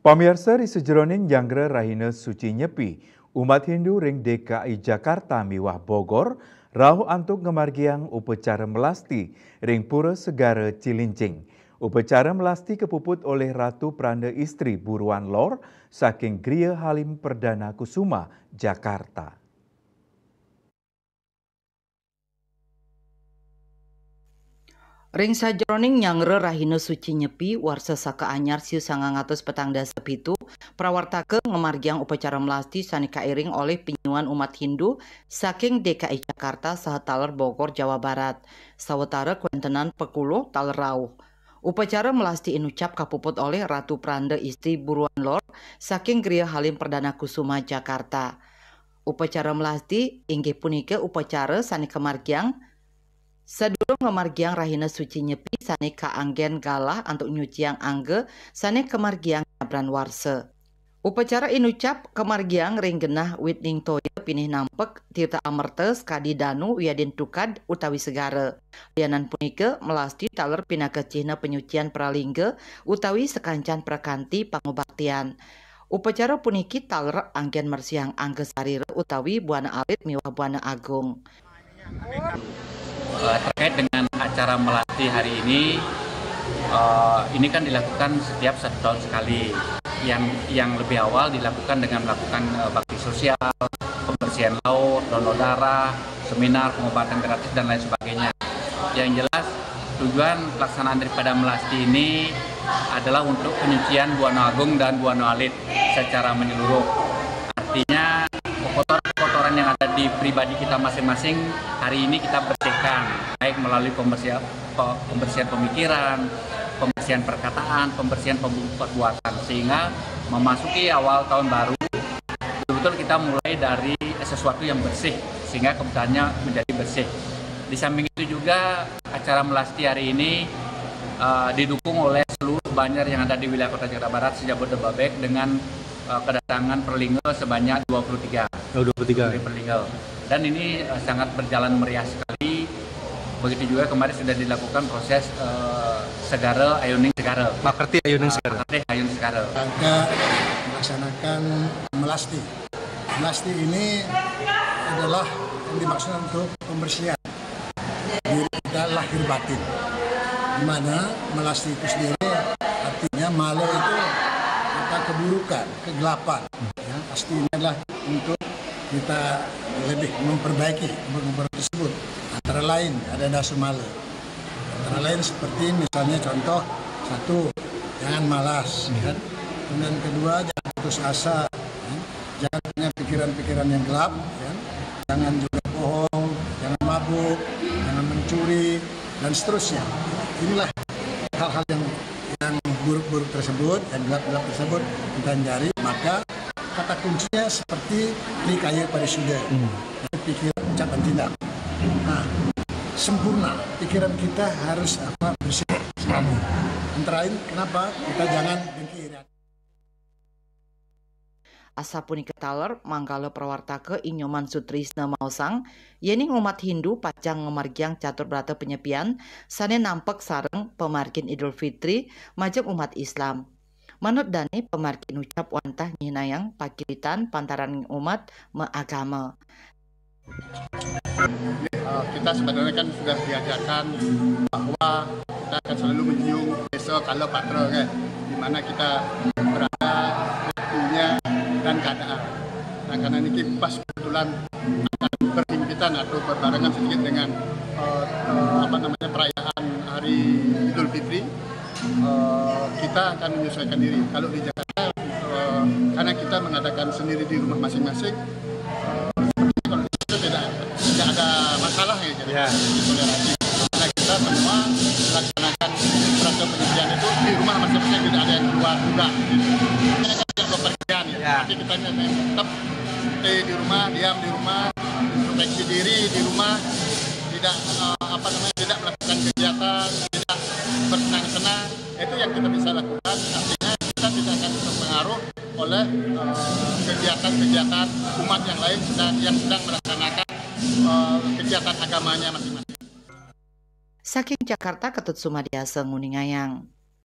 Pamirsa di sejroning Jangre Rahina Suci Nyepi, umat Hindu ring DKI Jakarta miwah Bogor, rauh antuk ngemargiang upacara melasti ring Pura Segara Cilincing. Upacara melasti kepuput oleh Ratu Pranda Istri Buruan Lor saking Gria Halim Perdana Kusuma, Jakarta. Ring sajroning Jangre Rahina Suci Nyepi warsa saka anyar siu 900 petang dasa pitu prawartake ngemargiang upacara melasti sani kairing oleh penyuan umat Hindu saking DKI Jakarta saha taler Bogor Jawa Barat sawetara kuentenan pekuluh taler rauh. Upacara melasti inucap kapuput oleh Ratu Pranda Istri Buruan Lor saking Gria Halim Perdana Kusuma Jakarta. Upacara melasti inggih punika upacara sani kemargiang sadurung ngemargiang Rahina Suci Nyepi sane kaanggen galah antuk nyuciang angge sane kemargiang nyabran warse. Upacara inucap kemargiang ring genah witning toya pinih nampek tirta amerta skadi danu wiadin tukad utawi segara. Lianan punika melasti taler pinaka cihna penyucian pralingga utawi sekancan prakanti pangubaktian. Upacara puniki taler anggen mersiang angge sarira utawi buana alit miwah buana agung. Terkait dengan acara melasti hari ini kan dilakukan setiap 1 tahun sekali. Yang lebih awal dilakukan dengan melakukan bakti sosial, pembersihan laut, donor darah, seminar, pengobatan gratis dan lain sebagainya. Yang jelas tujuan pelaksanaan daripada melasti ini adalah untuk penyucian Buana Agung dan Buana Alit secara menyeluruh. Artinya kotoran yang ada di pribadi kita masing-masing hari ini kita bersihkan, baik melalui pembersihan pemikiran, pembersihan perkataan, pembersihan perbuatan, sehingga memasuki awal tahun baru betul-betul kita mulai dari sesuatu yang bersih sehingga kebutuhannya menjadi bersih. Di samping itu juga acara melasti hari ini didukung oleh seluruh banjar yang ada di wilayah Kota Jakarta Barat Jabodetabek dengan kedatangan perlinga sebanyak 23. Perlinga. Dan ini sangat berjalan meriah sekali. Begitu juga kemarin sudah dilakukan proses Segara Ayuning Segara. Makerti Ayuning Segara. Ayuning Segara. Rangka melaksanakan melasti. Melasti ini adalah yang dimaksud untuk pembersihan diri kita lahir batin. Di mana melasti itu sendiri artinya mala itu keburukan, kegelapan. Ya, pasti ini adalah untuk kita lebih memperbaiki tersebut. Antara lain ada dasar mala. Antara lain seperti misalnya contoh satu, jangan malas. Kan? Kemudian kedua, jangan putus asa. Kan? Jangan punya pikiran-pikiran yang gelap. Kan? Jangan juga bohong, jangan mabuk, jangan mencuri dan seterusnya. Inilah hal-hal yang buruk-buruk tersebut, yang gelap-gelap tersebut kita hindari, maka kata kuncinya seperti likaya pada sudah, pikiran, ucapan, tindak. Nah, sempurna, pikiran kita harus bersih sekali. Antara lain, kenapa kita jangan dengki. Asa punika taler manggala prawartake Inyoman Sutrisna Mausang yening umat Hindu pacang ngemargiang catur brata penyepian sane nampek sareng pemargin Idul Fitri majeng umat Islam. Manut dani pemargin ucap wantah nyinayang pakilitan pantaran umat meagama. Kita sebenarnya kan sudah diajarkan bahwa kita akan selalu menyium besok kalau patra kan, di mana kita berada waktunya dan keadaan. Nah, karena ini pas kebetulan akan berhimpitan atau berbarengan sedikit dengan perayaan Hari Idul Fitri, kita akan menyesuaikan diri. Kalau di Jakarta, karena kita mengadakan sendiri di rumah masing-masing, kalau itu tidak ada masalah ya. Toleransi. Karena kita semua melaksanakan proses penyepian itu di rumah masing-masing, tidak ada yang keluar juga. Jadi kita tetap stay di rumah, diam di rumah, proteksi diri di rumah, tidak tidak melakukan kegiatan, tidak bersenang-senang. Itu yang kita bisa lakukan. Artinya kita tidak akan terpengaruh oleh kegiatan-kegiatan umat yang lain yang sedang melaksanakan kegiatan agamanya masing-masing. Saking Jakarta Ketut Sumadiasa Nguningayang.